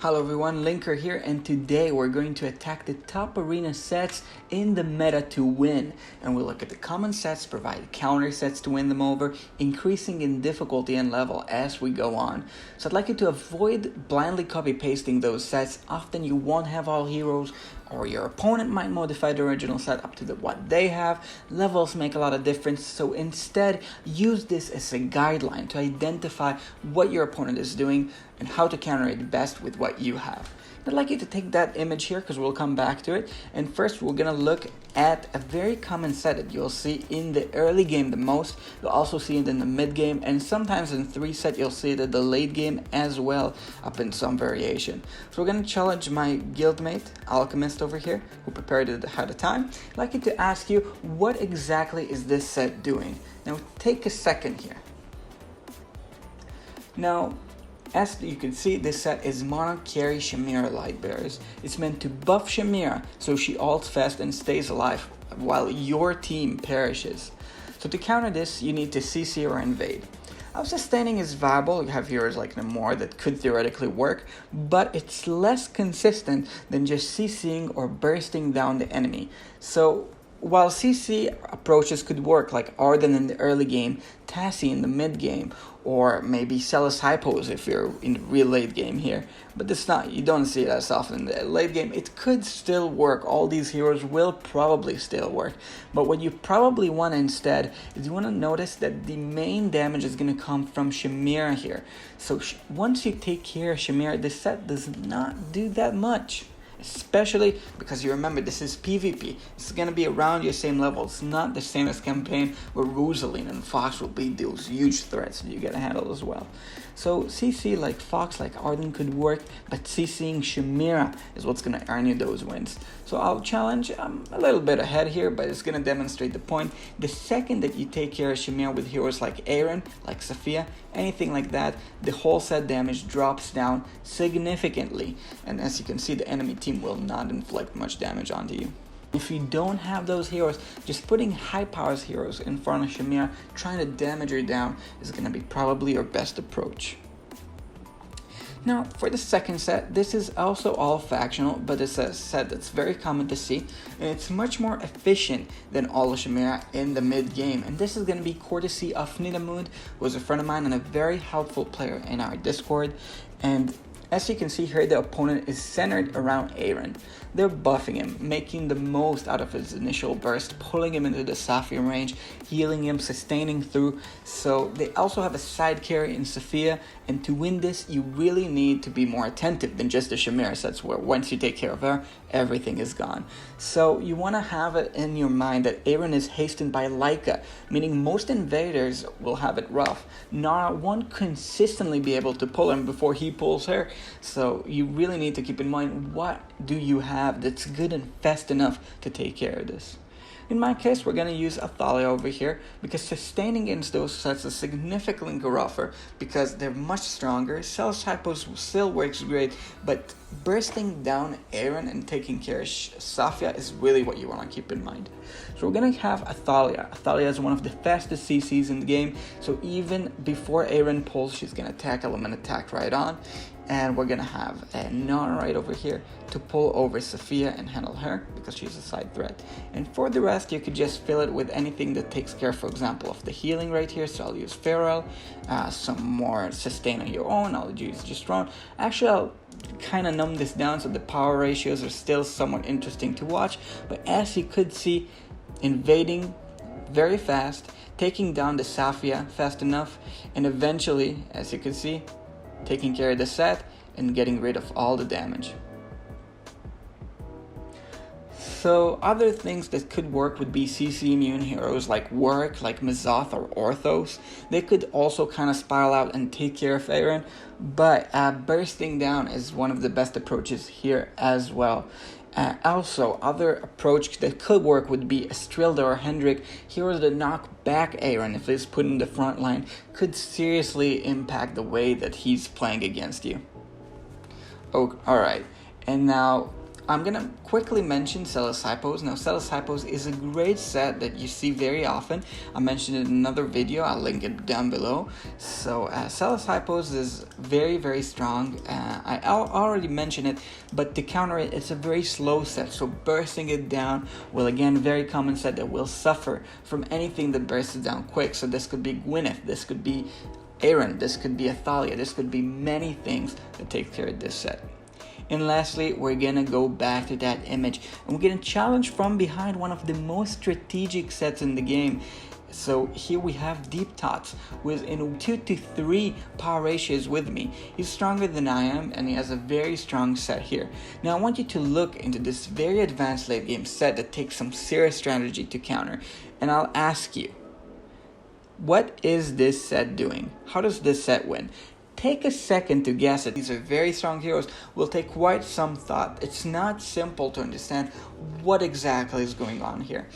Hello everyone, Linker here, and today we're going to attack the top arena sets in the meta to win. And we'll look at the common sets, provide counter sets to win them over, increasing in difficulty and level as we go on. So I'd like you to avoid blindly copy pasting those sets. Often you won't have all heroes, or your opponent might modify the original set up to what they have. Levels make a lot of difference, so instead use this as a guideline to identify what your opponent is doing and how to counter it best with what you have. I'd like you to take that image here because we'll come back to it. And first we're going to look at a very common set that you'll see in the early game the most. You'll also see it in the mid game, and sometimes in 3 set you'll see it in the late game as well, up in some variation. So we're going to challenge my guildmate, Alchemist over here, who prepared it ahead of time. I'd like you to ask you, what exactly is this set doing? Now take a second here. Now, as you can see, this set is Mono Shemira Lightbearers. It's meant to buff Shemira so she ults fast and stays alive while your team perishes. So to counter this, you need to CC or invade. Sustaining is viable. You have heroes like Namor that could theoretically work, but it's less consistent than just CCing or bursting down the enemy. So while CC approaches could work, like Eironn in the early game, Tassie in the mid game, or maybe celeshypos if you're in the real late game here, but you don't see it as often in the late game. It could still work. All these heroes will probably still work, but what you probably want instead is you want to notice that the main damage is going to come from Shemira here. So once you take care of Shemira, this set does not do that much. Especially because you remember this is PvP. It's going to be around your same level. It's not the same as campaign where Rosaline and Fox will be those huge threats that you gotta handle as well. So CC like Fox, like Eironn could work, but CCing Shemira is what's going to earn you those wins. So I'll challenge, I'm a little bit ahead here, but it's going to demonstrate the point. The second that you take care of Shemira with heroes like Eironn, like Sophia, anything like that, the whole set damage drops down significantly. And as you can see, the enemy team will not inflict much damage onto you. If you don't have those heroes, just putting high powers heroes in front of Shemira, trying to damage her down, is going to be probably your best approach. Now, for the second set, this is also all factional, but it's a set that's very common to see, and it's much more efficient than all of Shemira in the mid game. And this is going to be courtesy of Nidamund, who is a friend of mine and a very helpful player in our Discord. And as you can see here, the opponent is centered around Eironn. They're buffing him, making the most out of his initial burst, pulling him into the Sophia range, healing him, sustaining through. So they also have a side carry in Sophia, and to win this, you really need to be more attentive than just the Shemira sets where once you take care of her, everything is gone. So you want to have it in your mind that Eironn is hastened by Leica, meaning most invaders will have it rough. Not one consistently be able to pull him before he pulls her. So you really need to keep in mind, what do you have that's good and fast enough to take care of this? In my case, we're going to use Athalia over here because sustaining against those sets is significantly rougher because they're much stronger. Celeshypos still works great, but bursting down Eironn and taking care of Sophia is really what you want to keep in mind. So we're going to have Athalia. Athalia is one of the fastest CCs in the game, so even before Eironn pulls, she's going to tackle him and attack right on. And we're going to have a Nana right over here to pull over Sophia and handle her because she's a side threat. And for the rest, you could just fill it with anything that takes care, for example, of the healing right here. So I'll use Feral, some more sustain on your own. I'll use just Drone. Actually, I'll kind of numb this down so the power ratios are still somewhat interesting to watch. But as you could see, invading very fast, taking down the Sophia fast enough, and eventually, as you can see, taking care of the set and getting rid of all the damage. So other things that could work would be CC immune heroes like Warwick, like Mizoth or Orthos. They could also kind of spiral out and take care of Eironn, but bursting down is one of the best approaches here as well. Also, other approach that could work would be Estrilda or Hendrik. Heroes that knock back Eironn if he's put in the front line could seriously impact the way that he's playing against you. Oh, alright. And now, I'm gonna quickly mention celeshypos. Now, celeshypos is a great set that you see very often. I mentioned it in another video. I'll link it down below. So celeshypos is very, very strong. I already mentioned it, but to counter it, it's a very slow set. So bursting it down will, again, very common set that will suffer from anything that bursts it down quick. So this could be Gwyneth, this could be Eironn, this could be Athalia, this could be many things that take care of this set. And lastly, we're gonna go back to that image and we're gonna challenge from behind one of the most strategic sets in the game. So here we have Deep Tots, who is in 2 to 3 power ratios with me. He's stronger than I am, and he has a very strong set here. Now I want you to look into this very advanced late game set that takes some serious strategy to counter. And I'll ask you, what is this set doing? How does this set win? Take a second to guess it. These are very strong heroes. Will take quite some thought. It's not simple to understand what exactly is going on here.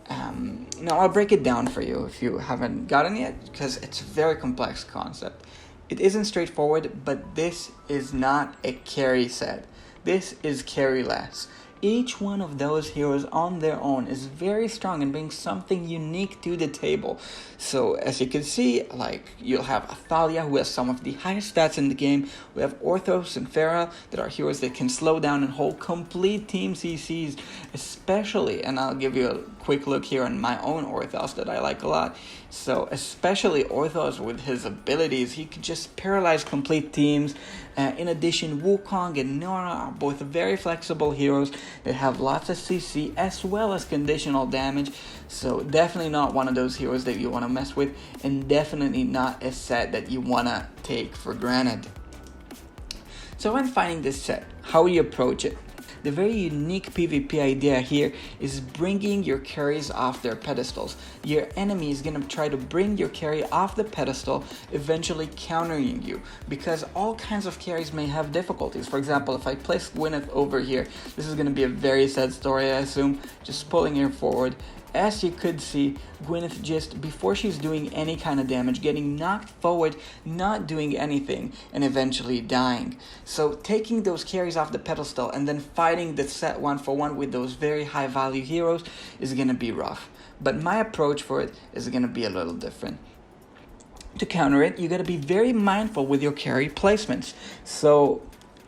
Now I'll break it down for you if you haven't gotten it, because it's a very complex concept. It isn't straightforward, but this is not a carry set. This is carry-less. Each one of those heroes on their own is very strong and brings something unique to the table. So as you can see, like, you'll have Athalia, who has some of the highest stats in the game. We have Orthos and Feral that are heroes that can slow down and hold complete team CCs, especially, and I'll give you a quick look here on my own Orthos that I like a lot. So especially Orthos with his abilities, he could just paralyze complete teams. In addition, Wukong and Nora are both very flexible heroes that have lots of CC as well as conditional damage. So definitely not one of those heroes that you want to mess with, and definitely not a set that you want to take for granted. So when finding this set, how do you approach it? The very unique PvP idea here is bringing your carries off their pedestals. Your enemy is going to try to bring your carry off the pedestal, eventually countering you, because all kinds of carries may have difficulties. For example, if I place Gwyneth over here, this is going to be a very sad story, I assume, just pulling her forward. As you could see, Gwyneth just, before she's doing any kind of damage, getting knocked forward, not doing anything, and eventually dying. So taking those carries off the pedestal and then fighting the set 1-for-1 with those very high value heroes is going to be rough. But my approach for it is going to be a little different. To counter it, you got to be very mindful with your carry placements. So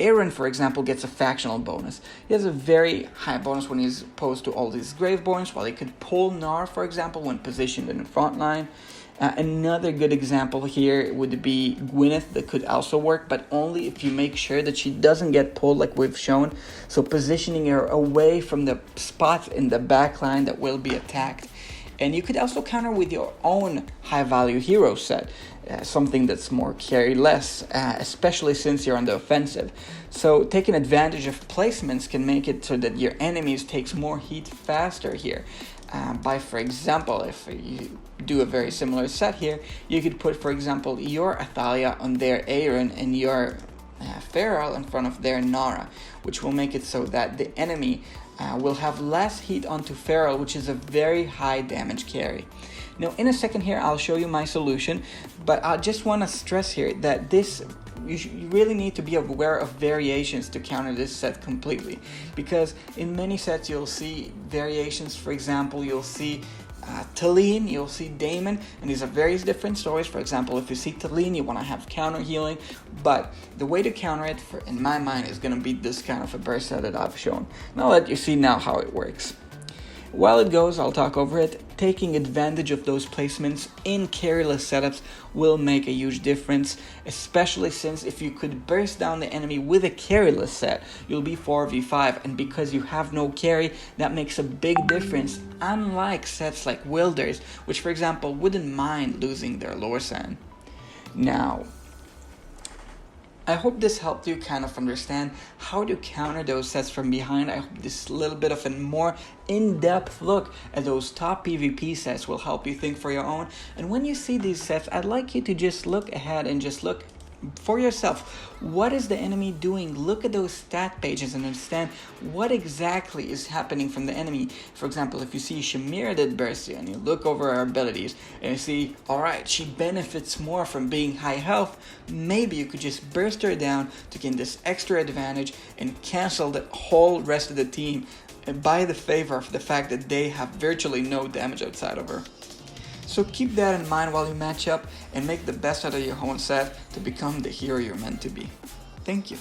Eironn, for example, gets a factional bonus. He has a very high bonus when he's opposed to all these Graveborns, while he could pull Gnar, for example, when positioned in the front line. Another good example here would be Gwyneth, that could also work, but only if you make sure that she doesn't get pulled like we've shown. So positioning her away from the spots in the back line that will be attacked. And you could also counter with your own high-value hero set, something that's more carry-less, especially since you're on the offensive. So taking advantage of placements can make it so that your enemies takes more heat faster here. By, for example, if you do a very similar set here, you could put, for example, your Athalia on their Eironn and your Feral in front of their Nara, which will make it so that the enemy will have less heat onto Feral, which is a very high damage carry. Now in a second here I'll show you my solution, but I just want to stress here that you really need to be aware of variations to counter this set completely, because in many sets you'll see variations. For example, you'll see Talene, you'll see Damon, and these are various different stories. For example, if you see Talene, you want to have counter healing, but the way to counter it, in my mind, is going to be this kind of a burst set that I've shown. And I'll let you see now how it works. While it goes, I'll talk over it. Taking advantage of those placements in carryless setups will make a huge difference, especially since if you could burst down the enemy with a carryless set, you'll be 4v5, and because you have no carry, that makes a big difference, unlike sets like Wilders, which for example wouldn't mind losing their Lorsan. Now, I hope this helped you kind of understand how to counter those sets from behind. I hope this little bit of a more in-depth look at those top PvP sets will help you think for your own. And when you see these sets, I'd like you to just look ahead and just look for yourself. What is the enemy doing? Look at those stat pages and understand what exactly is happening from the enemy. For example, if you see Shemira did burst you and you look over her abilities and you see, alright, she benefits more from being high health, maybe you could just burst her down to gain this extra advantage and cancel the whole rest of the team by the favor of the fact that they have virtually no damage outside of her. So keep that in mind while you match up and make the best out of your own set to become the hero you're meant to be. Thank you.